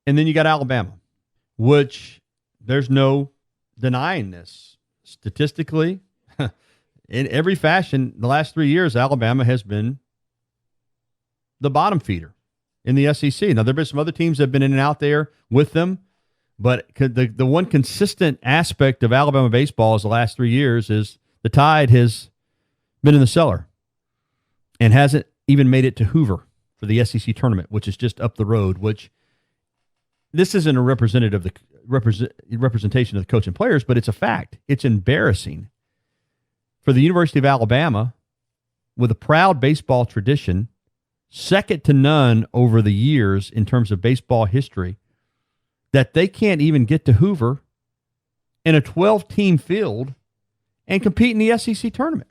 And then you got Alabama, which there's no denying this. Statistically, in every fashion, the last 3 years, Alabama has been the bottom feeder in the SEC. Now, there have been some other teams that have been in and out there with them, but the one consistent aspect of Alabama baseball is the last 3 years is the Tide has been in the cellar and hasn't even made it to Hoover for the SEC tournament, which is just up the road, which this isn't a representation of the coach and players, but it's a fact. It's embarrassing for the University of Alabama, with a proud baseball tradition, second to none over the years in terms of baseball history, that they can't even get to Hoover in a 12-team field and compete in the SEC tournament.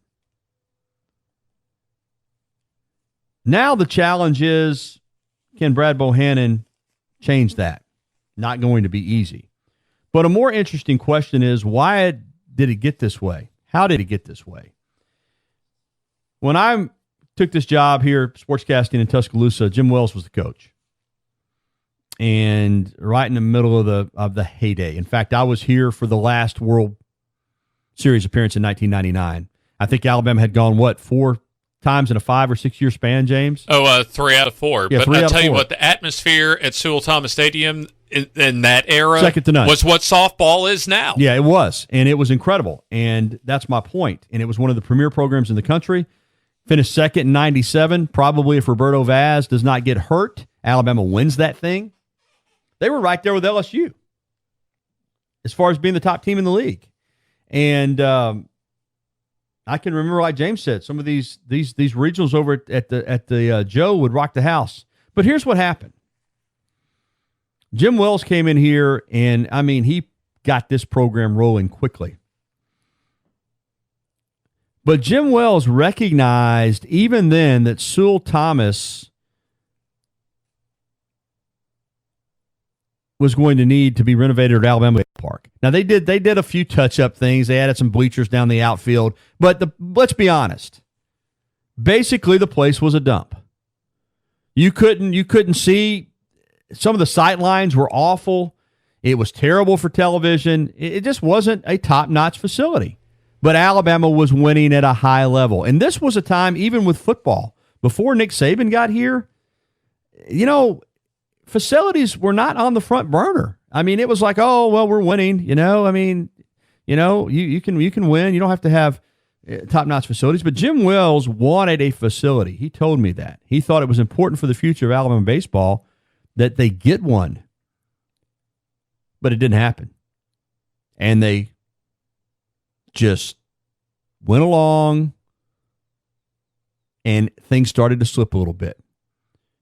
Now the challenge is, can Brad Bohannon change that? Not going to be easy. But a more interesting question is, why did it get this way? How did it get this way? When I took this job here, sportscasting in Tuscaloosa, Jim Wells was the coach. And right in the middle of the heyday. In fact, I was here for the last World Series appearance in 1999. I think Alabama had gone, 4 times in a 5 or 6 year span, James? 3 out of 4. Yeah, but I'll tell you four. what, the atmosphere at Sewell Thomas Stadium in that era second to none. Was what softball is now. Yeah, it was. And it was incredible. And that's my point. And it was one of the premier programs in the country. Finished second in 97. Probably if Roberto Vaz does not get hurt, Alabama wins that thing. They were right there with LSU as far as being the top team in the league. And I can remember, like James said, some of these regionals over at the Joe would rock the house. But here's what happened. Jim Wells came in here, and, he got this program rolling quickly. But Jim Wells recognized even then that Sewell Thomas was going to need to be renovated at Alabama Park. Now, they did a few touch-up things. They added some bleachers down the outfield. But let's be honest. Basically, the place was a dump. You couldn't see. Some of the sight lines were awful. It was terrible for television. It just wasn't a top-notch facility. But Alabama was winning at a high level. And this was a time, even with football, before Nick Saban got here, facilities were not on the front burner. It was like, oh, well, we're winning. You can win. You don't have to have top-notch facilities. But Jim Wells wanted a facility. He told me that. He thought it was important for the future of Alabama baseball that they get one. But it didn't happen. And they just went along, and things started to slip a little bit.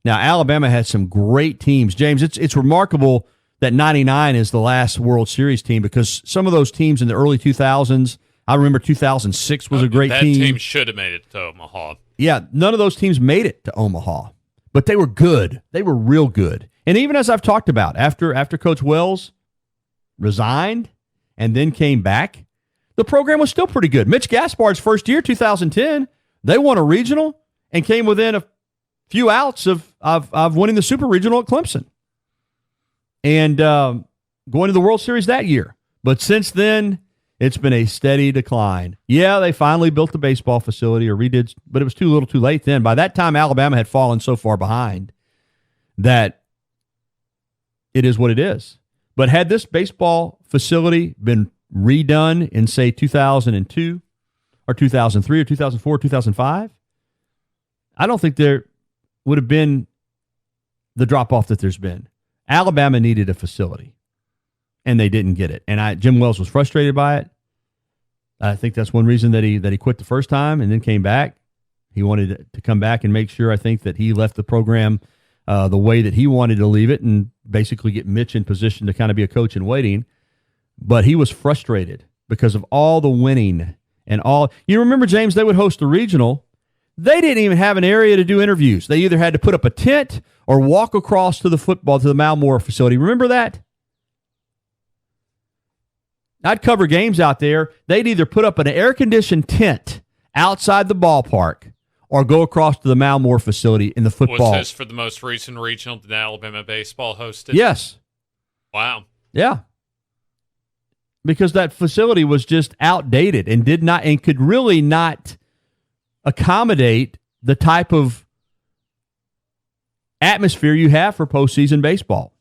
Now, Alabama had some great teams. James, it's remarkable that 99 is the last World Series team, because some of those teams in the early 2000s, I remember 2006 was a great team. That team should have made it to Omaha. Yeah, none of those teams made it to Omaha, but they were good. They were real good. And even as I've talked about, after Coach Wells resigned and then came back, the program was still pretty good. Mitch Gaspard's first year, 2010, they won a regional and came within a few outs of winning the Super Regional at Clemson and going to the World Series that year. But since then, it's been a steady decline. Yeah, they finally built the baseball facility or redid, but it was too little too late then. By that time, Alabama had fallen so far behind that it is what it is. But had this baseball facility been redone in, say, 2002 or 2003 or 2004 or 2005, I don't think there would have been the drop-off that there's been. Alabama needed a facility, and they didn't get it. And Jim Wells was frustrated by it. I think that's one reason that he quit the first time and then came back. He wanted to come back and make sure, I think, that he left the program the way that he wanted to leave it and basically get Mitch in position to kind of be a coach in waiting. But he was frustrated because of all the winning and all. You remember, James, they would host a regional. They didn't even have an area to do interviews. They either had to put up a tent or walk across to the Malmore facility. Remember that? I'd cover games out there. They'd either put up an air-conditioned tent outside the ballpark or go across to the Malmore facility in the football. Was this for the most recent regional that Alabama baseball hosted? Yes. Wow. Yeah. Because that facility was just outdated and could really not accommodate the type of atmosphere you have for postseason baseball.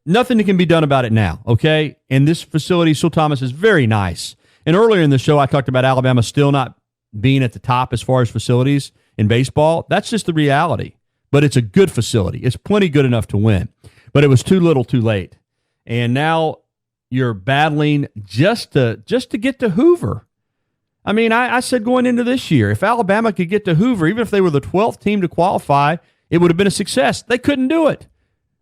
Nothing that can be done about it now, okay? And this facility, Sewell Thomas, is very nice. And earlier in the show, I talked about Alabama still not being at the top as far as facilities in baseball. That's just the reality. But it's a good facility. It's plenty good enough to win. But it was too little too late. And now you're battling just to get to Hoover. I mean, I said going into this year, if Alabama could get to Hoover, even if they were the 12th team to qualify, it would have been a success. They couldn't do it.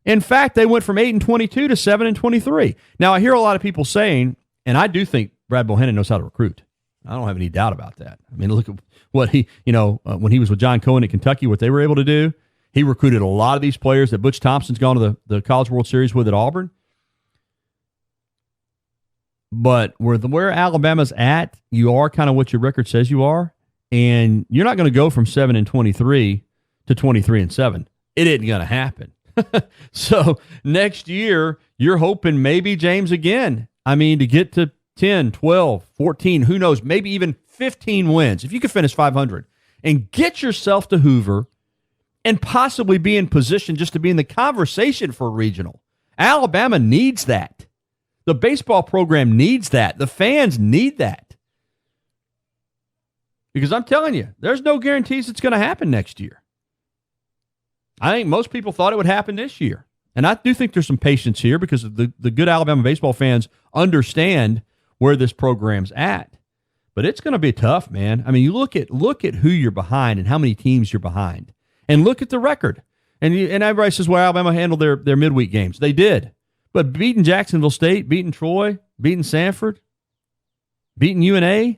In fact, they went from 8-22 to 7-23. Now, I hear a lot of people saying, and I do think Brad Bohannon knows how to recruit. I don't have any doubt about that. I mean, look at what he, when he was with John Cohen at Kentucky, what they were able to do. He recruited a lot of these players that Butch Thompson's gone to the College World Series with at Auburn. But where Alabama's at, you are kind of what your record says you are, and you're not going to go from 7-23 to 23-7. It isn't going to happen. So next year, you're hoping maybe James again. I mean, to get to 10, 12, 14, who knows, maybe even 15 wins. If you could finish 500 and get yourself to Hoover and possibly be in position just to be in the conversation for a regional. Alabama needs that. The baseball program needs that. The fans need that. Because I'm telling you, there's no guarantees it's going to happen next year. I think most people thought it would happen this year. And I do think there's some patience here because the good Alabama baseball fans understand where this program's at. But it's going to be tough, man. I mean, you look at who you're behind and how many teams you're behind. And look at the record. And everybody says, well, Alabama handled their midweek games. They did. But beating Jacksonville State, beating Troy, beating Sanford, beating UNA,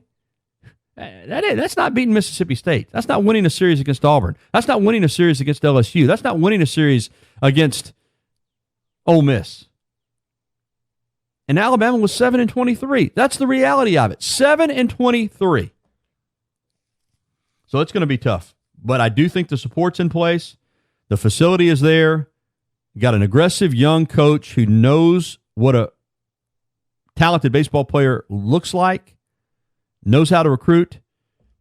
that's not beating Mississippi State. That's not winning a series against Auburn. That's not winning a series against LSU. That's not winning a series against Ole Miss. And Alabama was 7-23. That's the reality of it. 7-23. So it's going to be tough. But I do think the support's in place. The facility is there. You got an aggressive young coach who knows what a talented baseball player looks like, knows how to recruit.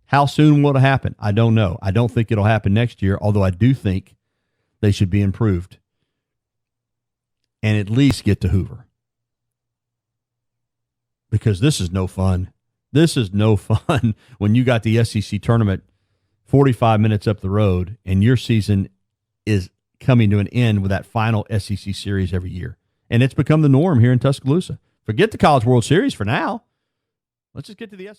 How soon will it happen? I don't know. I don't think it'll happen next year, although I do think they should be improved and at least get to Hoover. Because this is no fun. This is no fun when you got the SEC tournament 45 minutes up the road and your season is coming to an end with that final SEC series every year. And it's become the norm here in Tuscaloosa. Forget the College World Series for now. Let's just get to the SEC.